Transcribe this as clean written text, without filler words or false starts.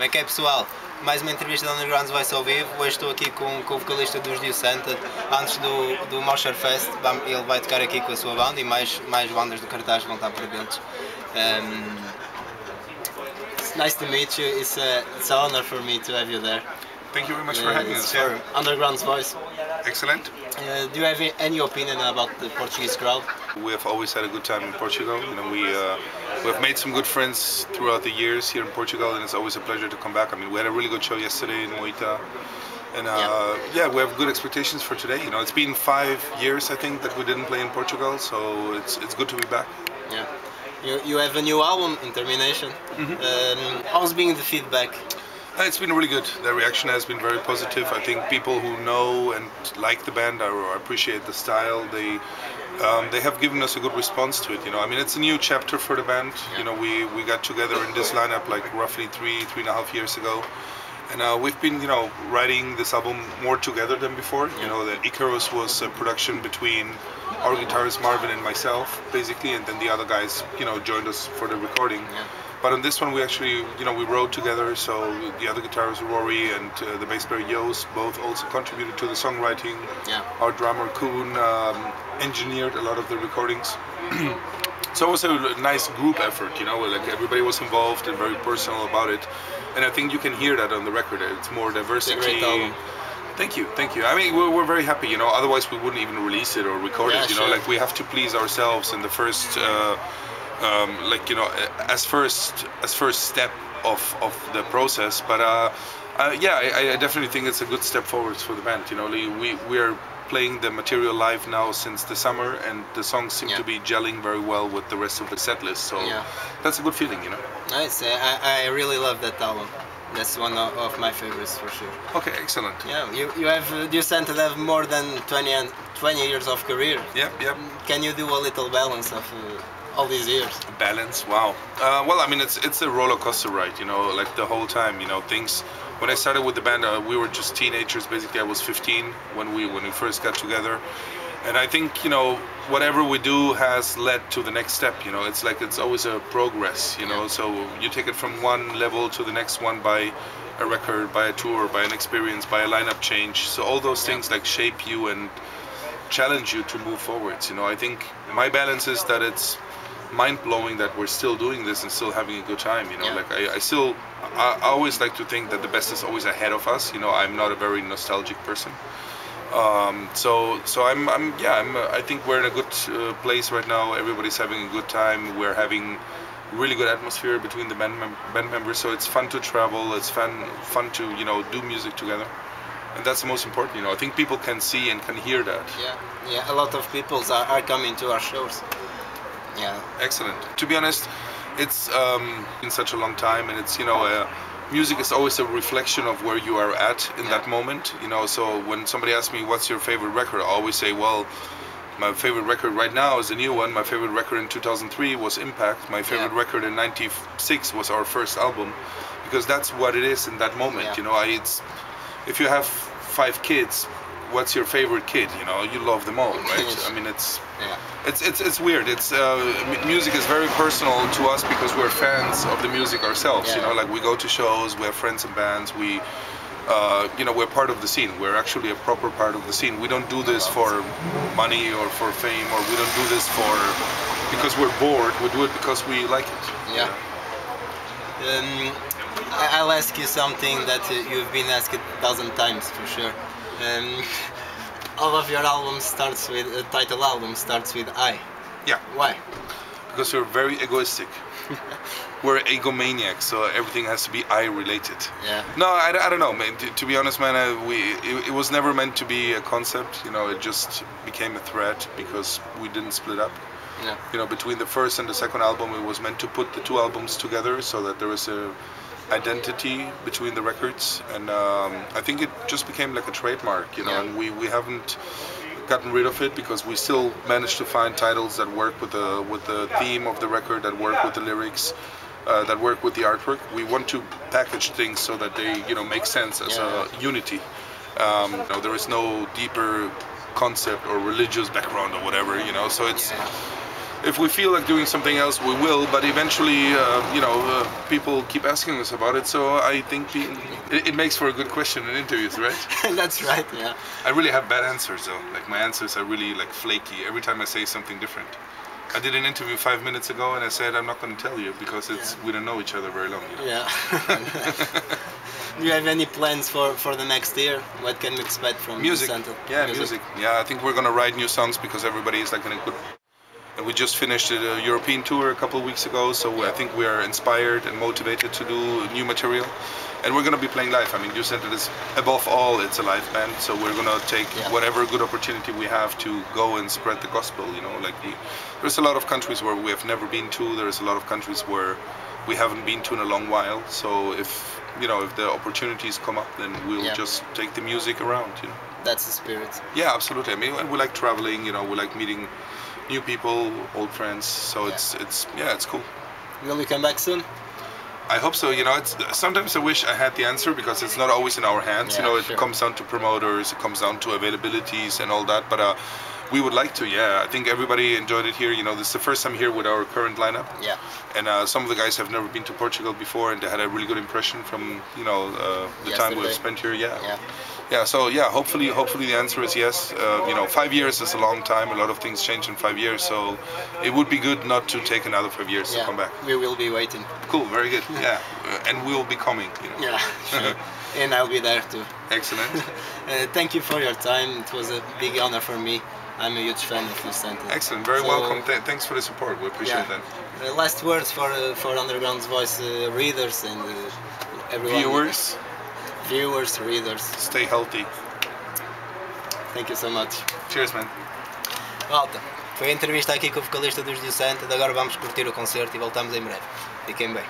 Como é que é, pessoal? Mais uma entrevista da Undergroundsvoice ao vivo. Hoje estou aqui com o vocalista dos Santa. Antes do Mosher Fest, ele vai tocar aqui com a sua banda e mais bandas do cartaz vão estar presentes. It's nice to meet you. It's an honor for me to have you there. Thank you very much for having us. For Undergroundsvoice. Excellent. Do you have any opinion about the Portuguese crowd? We have always had a good time in Portugal. You know, we've made some good friends throughout the years here in Portugal, and it's always a pleasure to come back. I mean, we had a really good show yesterday in Moita, and yeah, we have good expectations for today. You know, it's been 5 years, I think, that we didn't play in Portugal, so it's good to be back. Yeah. You have a new album, Termination. How's been the feedback? It's been really good. The reaction has been very positive. I think people who know and like the band or appreciate the style, they have given us a good response to it. You know, I mean, it's a new chapter for the band. Yeah. You know, we got together in this lineup like roughly three and a half years ago, and we've been, you know, writing this album more together than before. You know, the Icarus was a production between our guitarist Marvin and myself, basically, and then the other guys, you know, joined us for the recording. Yeah. But on this one, we actually, you know, we wrote together. So the other guitarist Rory and the bass player Jos both also contributed to the songwriting. Yeah. Our drummer Koen engineered a lot of the recordings. So it was a nice group effort, you know, like everybody was involved and very personal about it. And I think you can hear that on the record. It's more diversity. It's a great album. Thank you, thank you. I mean, we're very happy, you know. Otherwise, we wouldn't even release it or record it. You know, like we have to please ourselves in the first. Like, you know, as first step of the process, but yeah, I definitely think it's a good step forward for the band. You know, we are playing the material live now since the summer, and the songs seem to be gelling very well with the rest of the set list. So that's a good feeling, you know. Nice. I really love that album. That's one of my favorites for sure. Okay, excellent. Yeah, you Santa have more than 20 years of career. Yep. Can you do a little balance of all these years? Balance, wow. Well, I mean, it's a roller coaster ride, you know, like the whole time, you know, things. When I started with the band, we were just teenagers. Basically, I was 15 when we first got together, and I think, you know, whatever we do has led to the next step. You know, it's like it's always a progress. You know, so you take it from one level to the next one by a record, by a tour, by an experience, by a lineup change. So all those things like shape you and challenge you to move forwards. You know, I think my balance is that it's mind-blowing that we're still doing this and still having a good time, you know. Like I always like to think that the best is always ahead of us, you know. I'm not a very nostalgic person, so I think we're in a good place right now. Everybody's having a good time. We're having really good atmosphere between the band members, so it's fun to travel, it's fun to, you know, do music together. And that's the most important, you know. I think people can see and can hear that. Yeah, a lot of people are coming to our shows. Yeah. Excellent. To be honest, it's been such a long time, and it's, you know, music is always a reflection of where you are at in that moment, you know. So when somebody asks me what's your favorite record, I always say, well, my favorite record right now is a new one. My favorite record in 2003 was Impact. My favorite record in '96 was our first album, because that's what it is in that moment, you know. It's, if you have 5 kids, what's your favorite kid? You know, you love them all, right? I mean, it's weird. It's music is very personal to us because we're fans of the music ourselves. You know, like we go to shows, we have friends in bands, we you know, we're part of the scene. We're actually a proper part of the scene. We don't do this for money or for fame, or we don't do this because we're bored. We do it because we like it. Yeah. I'll ask you something that you've been asked 1,000 times for sure. All of your albums starts with title album starts with I. Yeah. Why? Because we're very egoistic. We're egomaniacs, so everything has to be I related. Yeah. No, I don't know, man. To be honest, man, it was never meant to be a concept. You know, it just became a thread because we didn't split up. Yeah. You know, between the first and the second album, it was meant to put the 2 albums together so that there was a identity between the records, and I think it just became like a trademark, you know. And we haven't gotten rid of it because we still managed to find titles that work with the theme of the record, that work with the lyrics, that work with the artwork. We want to package things so that they, you know, make sense as a unity. You know, there is no deeper concept or religious background or whatever, you know. So it's if we feel like doing something else, we will. But eventually, you know, people keep asking us about it. So I think it makes for a good question in interviews, right? That's right. Yeah. I really have bad answers though. Like my answers are really like flaky every time I say something different. I did an interview 5 minutes ago and I said I'm not going to tell you because we don't know each other very long. You know? Yeah. Do you have any plans for the next year? What can we expect from music? Santa? Yeah, music. Yeah, I think we're going to write new songs because everybody is like in a good. And we just finished a European tour a couple of weeks ago, so I think we are inspired and motivated to do new material. And we're going to be playing live. I mean, You Sent It is, above all, it's a live band, so we're going to take whatever good opportunity we have to go and spread the gospel, you know. Like there's a lot of countries where we have never been to, there's a lot of countries where we haven't been to in a long while, so if, you know, if the opportunities come up, then we'll just take the music around, you know. That's the spirit. Yeah, absolutely. I mean, we like traveling, you know, we like meeting new people, old friends, so it's cool. Will you come back soon? I hope so. You know, sometimes I wish I had the answer because it's not always in our hands. You know, it comes down to promoters, it comes down to availabilities and all that. But we would like to. Yeah, I think everybody enjoyed it here. You know, this is the first time here with our current lineup. Yeah. And some of the guys have never been to Portugal before, and they had a really good impression from, you know, the time we've spent here. Yeah. So yeah, hopefully the answer is yes. You know, 5 years is a long time. A lot of things change in 5 years, so it would be good not to take another 5 years to come back. We will be waiting. Cool, very good. Yeah, and we'll be coming. You know. Yeah, sure. And I'll be there too. Excellent. Thank you for your time. It was a big honor for me. I'm a huge fan of You Sent It. Excellent, very welcome. Thanks for the support. We appreciate that. Last words for Underground's Voice readers and everyone. Viewers, readers. Stay healthy. Thank you so much. Cheers, man. Malta, foi a entrevista aqui com o vocalista dos You Sent It. Agora vamos curtir o concerto e voltamos em breve. Fiquem bem.